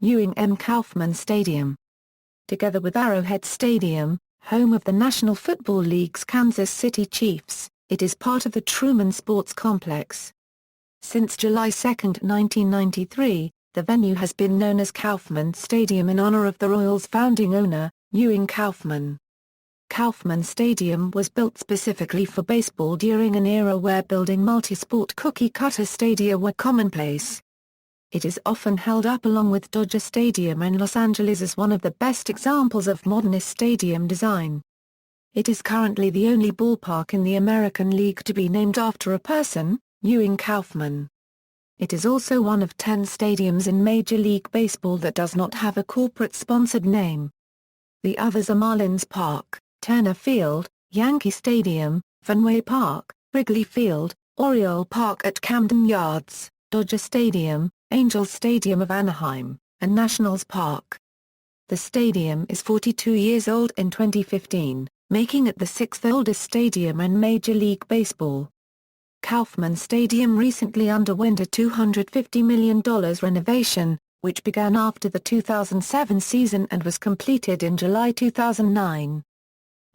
Ewing M. Kauffman Stadium. Together with Arrowhead Stadium, home of the National Football League's Kansas City Chiefs, it is part of the Truman Sports Complex. Since July 2, 1993, the venue has been known as Kauffman Stadium in honor of the Royals' founding owner, Ewing Kauffman. Kauffman Stadium was built specifically for baseball during an era where building multisport cookie-cutter stadia were commonplace. It is often held up along with Dodger Stadium in Los Angeles as one of the best examples of modernist stadium design. It is currently the only ballpark in the American League to be named after a person, Ewing Kauffman. It is also one of 10 stadiums in Major League Baseball that does not have a corporate-sponsored name. The others are Marlins Park, Turner Field, Yankee Stadium, Fenway Park, Wrigley Field, Oriole Park at Camden Yards, Dodger Stadium, Angels Stadium of Anaheim, and Nationals Park. The stadium is 42 years old in 2015, making it the sixth oldest stadium in Major League Baseball. Kauffman Stadium recently underwent a $250 million renovation, which began after the 2007 season and was completed in July 2009.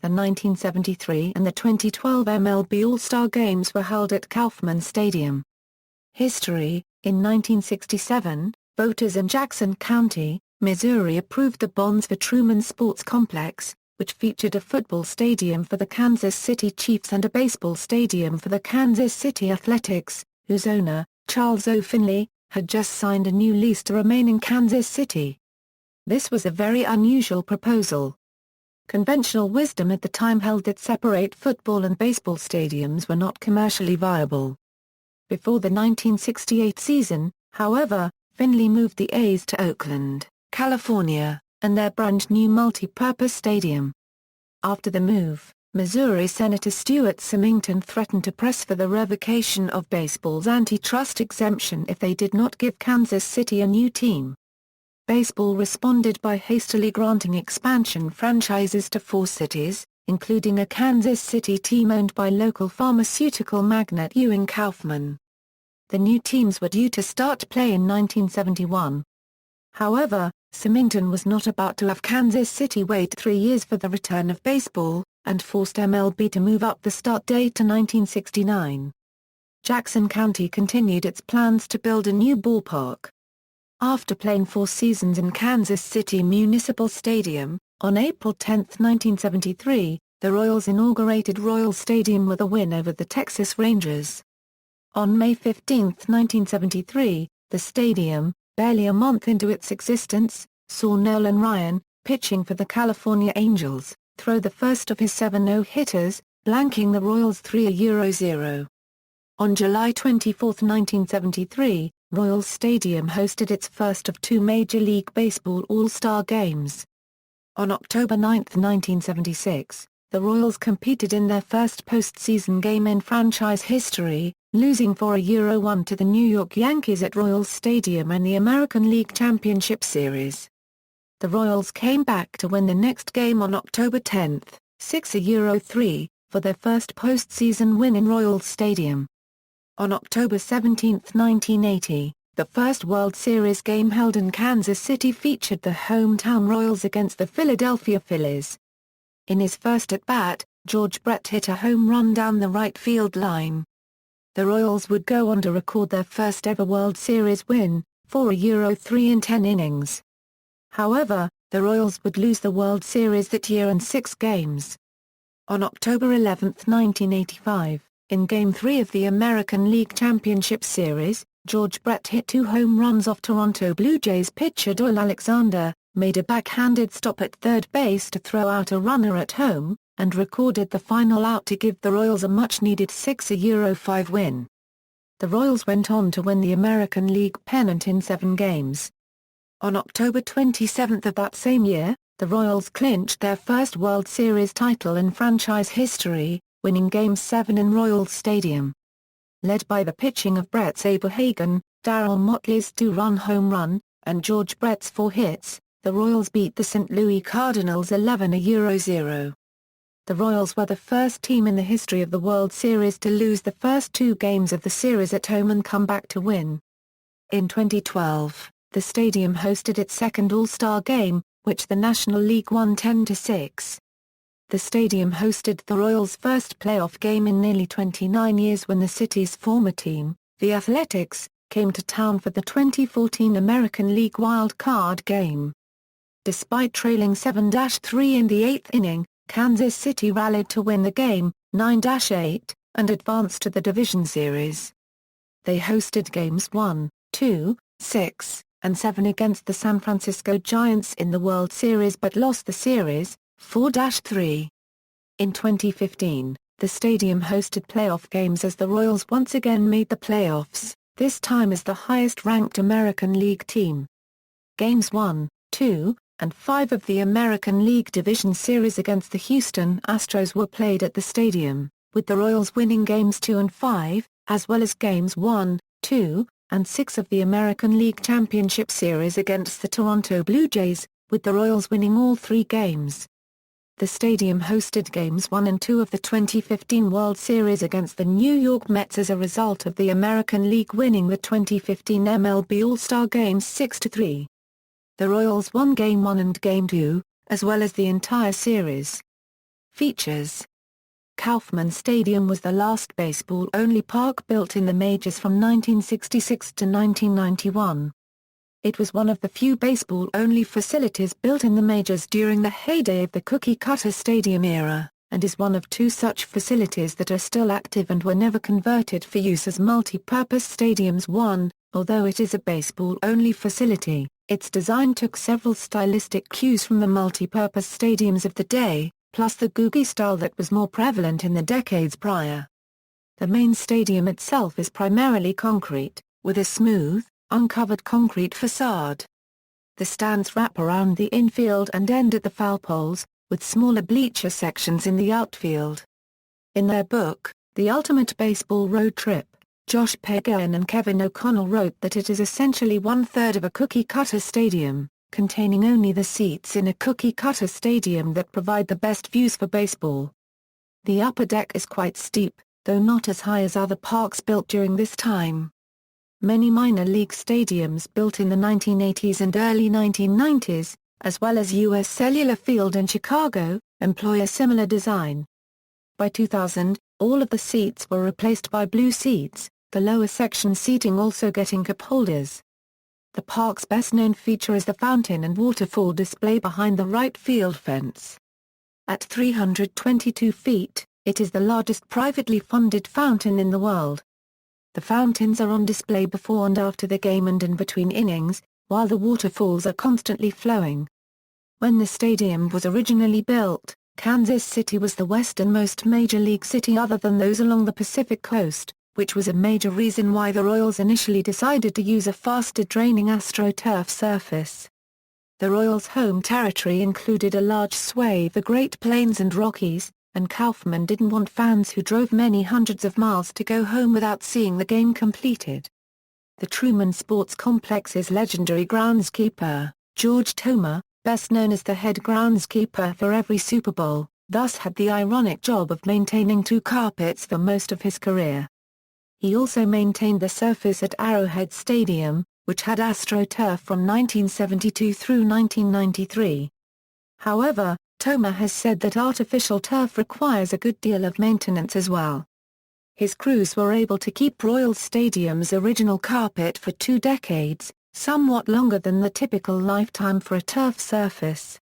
The 1973 and the 2012 MLB All-Star Games were held at Kauffman Stadium. History: in 1967, voters in Jackson County, Missouri approved the bonds for Truman Sports Complex, which featured a football stadium for the Kansas City Chiefs and a baseball stadium for the Kansas City Athletics, whose owner, Charles O. Finley, had just signed a new lease to remain in Kansas City. This was a very unusual proposal. Conventional wisdom at the time held that separate football and baseball stadiums were not commercially viable. Before the 1968 season, however, Finley moved the A's to Oakland, California, and their brand-new multi-purpose stadium. After the move, Missouri Senator Stuart Symington threatened to press for the revocation of baseball's antitrust exemption if they did not give Kansas City a new team. Baseball responded by hastily granting expansion franchises to 4 cities, including a Kansas City team owned by local pharmaceutical magnate Ewing Kauffman. The new teams were due to start play in 1971. However, Symington was not about to have Kansas City wait 3 years for the return of baseball, and forced MLB to move up the start date to 1969. Jackson County continued its plans to build a new ballpark. After playing 4 seasons in Kansas City Municipal Stadium, on April 10, 1973, the Royals inaugurated Royal Stadium with a win over the Texas Rangers. On May 15, 1973, the stadium, barely a month into its existence, saw Nolan Ryan, pitching for the California Angels, throw the first of his 7 no-hitters, blanking the Royals 3-0. On July 24, 1973, Royals Stadium hosted its first of 2 Major League Baseball All-Star Games. On October 9, 1976, the Royals competed in their first postseason game in franchise history, losing 4-1 to the New York Yankees at Royals Stadium in the American League Championship Series. The Royals came back to win the next game on October 10, 6-3, for their first postseason win in Royals Stadium. On October 17, 1980, the first World Series game held in Kansas City featured the hometown Royals against the Philadelphia Phillies. In his first at-bat, George Brett hit a home run down the right field line. The Royals would go on to record their first ever World Series win, 4-3 in 10 innings. However, the Royals would lose the World Series that year in 6 games. On October 11, 1985, in Game 3 of the American League Championship Series, George Brett hit 2 home runs off Toronto Blue Jays pitcher Doyle Alexander, made a backhanded stop at third base to throw out a runner at home, and recorded the final out to give the Royals a much-needed 6-5 win. The Royals went on to win the American League pennant in 7 games. On October 27 of that same year, the Royals clinched their first World Series title in franchise history, winning Game 7 in Royals Stadium. Led by the pitching of Brett Saberhagen, Darryl Motley's 2-run home run, and George Brett's 4 hits, the Royals beat the St. Louis Cardinals 11-0. The Royals were the first team in the history of the World Series to lose the first 2 games of the series at home and come back to win. In 2012, the stadium hosted its second All-Star game, which the National League won 10-6. The stadium hosted the Royals' first playoff game in nearly 29 years when the city's former team, the Athletics, came to town for the 2014 American League Wild Card game. Despite trailing 7-3 in the eighth inning, Kansas City rallied to win the game, 9-8, and advanced to the division series. They hosted games 1, 2, 6, and 7 against the San Francisco Giants in the World Series but lost the series, 4-3. In 2015, the stadium hosted playoff games as the Royals once again made the playoffs, this time as the highest-ranked American League team. Games 1, 2, and 5 of the American League Division Series against the Houston Astros were played at the stadium, with the Royals winning games 2 and 5, as well as games 1, 2, and 6 of the American League Championship Series against the Toronto Blue Jays, with the Royals winning all 3 games. The stadium hosted games 1 and 2 of the 2015 World Series against the New York Mets as a result of the American League winning the 2015 MLB All-Star Games 6-3. The Royals won Game 1 and Game 2, as well as the entire series. Features: Kauffman Stadium was the last baseball-only park built in the majors from 1966 to 1991. It was one of the few baseball-only facilities built in the majors during the heyday of the cookie-cutter stadium era, and is one of 2 such facilities that are still active and were never converted for use as multi-purpose stadiums. 1, although it is a baseball-only facility, its design took several stylistic cues from the multi-purpose stadiums of the day, plus the googie style that was more prevalent in the decades prior. The main stadium itself is primarily concrete, with a smooth, uncovered concrete facade. The stands wrap around the infield and end at the foul poles, with smaller bleacher sections in the outfield. In their book, The Ultimate Baseball Road Trip, Josh Pagano and Kevin O'Connell wrote that it is essentially 1/3 of a cookie-cutter stadium, containing only the seats in a cookie-cutter stadium that provide the best views for baseball. The upper deck is quite steep, though not as high as other parks built during this time. Many minor league stadiums built in the 1980s and early 1990s, as well as U.S. Cellular Field in Chicago, employ a similar design. By 2000, all of the seats were replaced by blue seats, the lower section seating also getting cup holders. The park's best-known feature is the fountain and waterfall display behind the right field fence. At 322 feet, it is the largest privately funded fountain in the world. The fountains are on display before and after the game and in between innings, while the waterfalls are constantly flowing. When the stadium was originally built, Kansas City was the westernmost major league city other than those along the Pacific coast, which was a major reason why the Royals initially decided to use a faster-draining AstroTurf surface. The Royals' home territory included a large swathe of the Great Plains and Rockies, and Kauffman didn't want fans who drove many hundreds of miles to go home without seeing the game completed. The Truman Sports Complex's legendary groundskeeper, George Toma, best known as the head groundskeeper for every Super Bowl, thus had the ironic job of maintaining 2 carpets for most of his career. He also maintained the surface at Arrowhead Stadium, which had AstroTurf from 1972 through 1993. However, Toma has said that artificial turf requires a good deal of maintenance as well. His crews were able to keep Royals Stadium's original carpet for 2 decades, somewhat longer than the typical lifetime for a turf surface.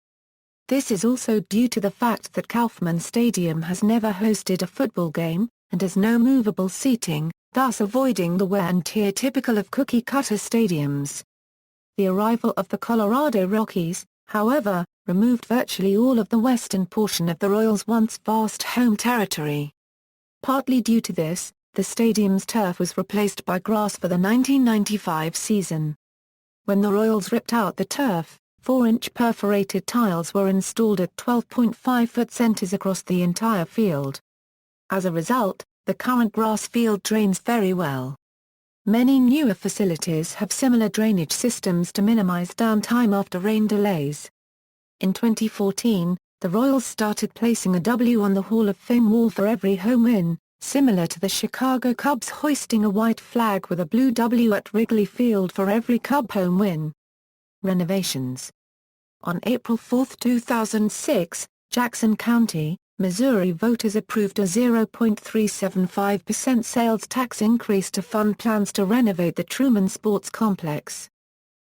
This is also due to the fact that Kauffman Stadium has never hosted a football game, and has no movable seating, thus avoiding the wear and tear typical of cookie-cutter stadiums. The arrival of the Colorado Rockies, however, removed virtually all of the western portion of the Royals' once vast home territory. Partly due to this, the stadium's turf was replaced by grass for the 1995 season. When the Royals ripped out the turf, 4-inch perforated tiles were installed at 12.5-foot centers across the entire field. As a result, the current grass field drains very well. Many newer facilities have similar drainage systems to minimize downtime after rain delays. In 2014, the Royals started placing a W on the Hall of Fame wall for every home win, similar to the Chicago Cubs hoisting a white flag with a blue W at Wrigley Field for every Cub home win. Renovations. On April 4, 2006, Jackson County, Missouri voters approved a 0.375% sales tax increase to fund plans to renovate the Truman Sports Complex.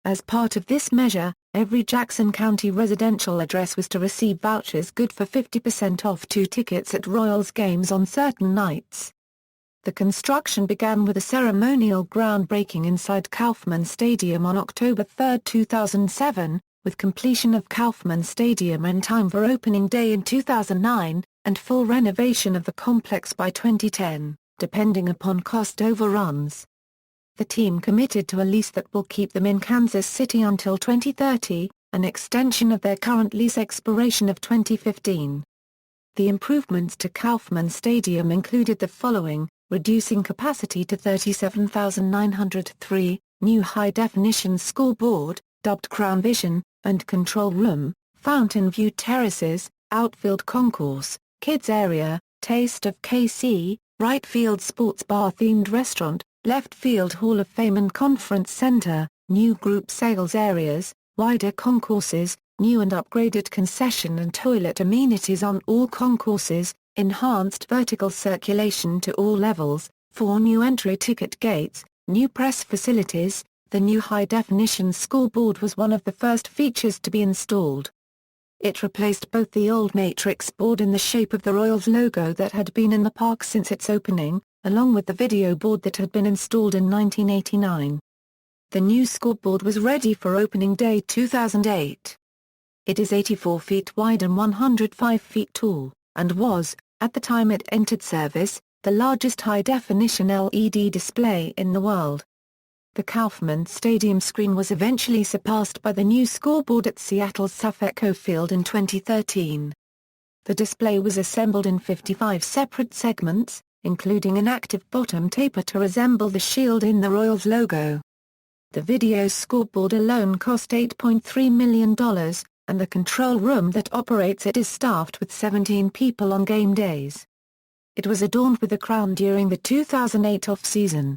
As part of this measure, every Jackson County residential address was to receive vouchers good for 50% off 2 tickets at Royals games on certain nights. The construction began with a ceremonial groundbreaking inside Kauffman Stadium on October 3, 2007, with completion of Kauffman Stadium in time for opening day in 2009, and full renovation of the complex by 2010, depending upon cost overruns. The team committed to a lease that will keep them in Kansas City until 2030, an extension of their current lease expiration of 2015. The improvements to Kauffman Stadium included the following: reducing capacity to 37,903, new high-definition scoreboard, dubbed Crown Vision, and control room, fountain view terraces, outfield concourse, kids area, Taste of KC, right field sports bar-themed restaurant, left field Hall of Fame and Conference Center, new group sales areas, wider concourses, new and upgraded concession and toilet amenities on all concourses, enhanced vertical circulation to all levels, 4 new entry ticket gates, new press facilities. The new high-definition scoreboard was one of the first features to be installed. It replaced both the old matrix board in the shape of the Royals logo that had been in the park since its opening, along with the video board that had been installed in 1989. The new scoreboard was ready for opening day 2008. It is 84 feet wide and 105 feet tall, and was, at the time it entered service, the largest high-definition LED display in the world. The Kauffman Stadium screen was eventually surpassed by the new scoreboard at Seattle's Suffolk Field in 2013. The display was assembled in 55 separate segments, including an active bottom taper to resemble the shield in the Royals logo. The video scoreboard alone cost $8.3 million, and the control room that operates it is staffed with 17 people on game days. It was adorned with a crown during the 2008 off-season.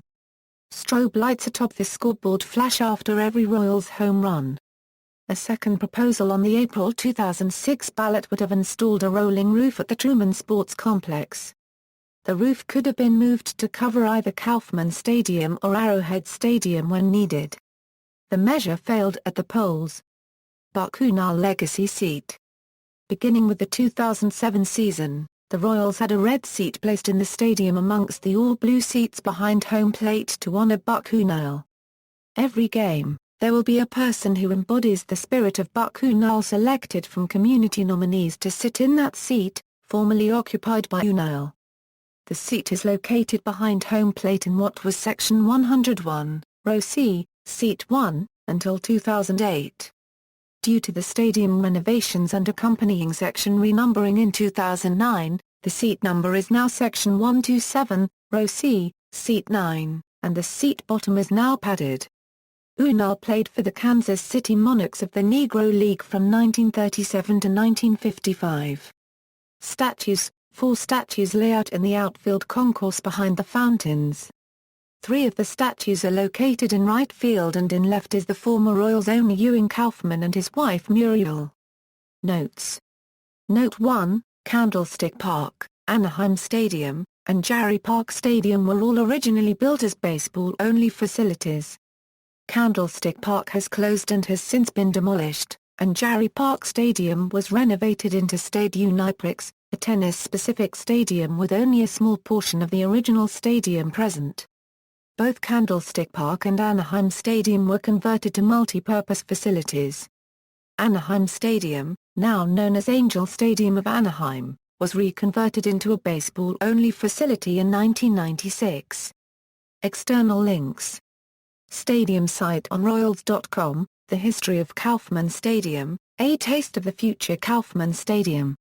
Strobe lights atop the scoreboard flash after every Royals home run. A second proposal on the April 2006 ballot would have installed a rolling roof at the Truman Sports Complex. The roof could have been moved to cover either Kauffman Stadium or Arrowhead Stadium when needed. The measure failed at the polls. Buck Hunal legacy seat. Beginning with the 2007 season, the Royals had a red seat placed in the stadium amongst the all-blue seats behind home plate to honor Buck Hunal. Every game, there will be a person who embodies the spirit of Buck Hunal selected from community nominees to sit in that seat, formerly occupied by Hunal. The seat is located behind home plate in what was Section 101, Row C, Seat 1, until 2008. Due to the stadium renovations and accompanying section renumbering in 2009, the seat number is now Section 127, Row C, Seat 9, and the seat bottom is now padded. Hunal played for the Kansas City Monarchs of the Negro League from 1937 to 1955. Statues: 4 statues lay out in the outfield concourse behind the fountains. 3 of the statues are located in right field, and in left is the former Royals owner Ewing Kauffman and his wife Muriel. Notes. Note 1, Candlestick Park, Anaheim Stadium, and Jarry Park Stadium were all originally built as baseball-only facilities. Candlestick Park has closed and has since been demolished, and Jarry Park Stadium was renovated into Stade Uniprix, a tennis-specific stadium with only a small portion of the original stadium present. Both Candlestick Park and Anaheim Stadium were converted to multi-purpose facilities. Anaheim Stadium, now known as Angel Stadium of Anaheim, was reconverted into a baseball-only facility in 1996. External links. Stadium site on Royals.com, The History of Kauffman Stadium, A Taste of the Future Kauffman Stadium.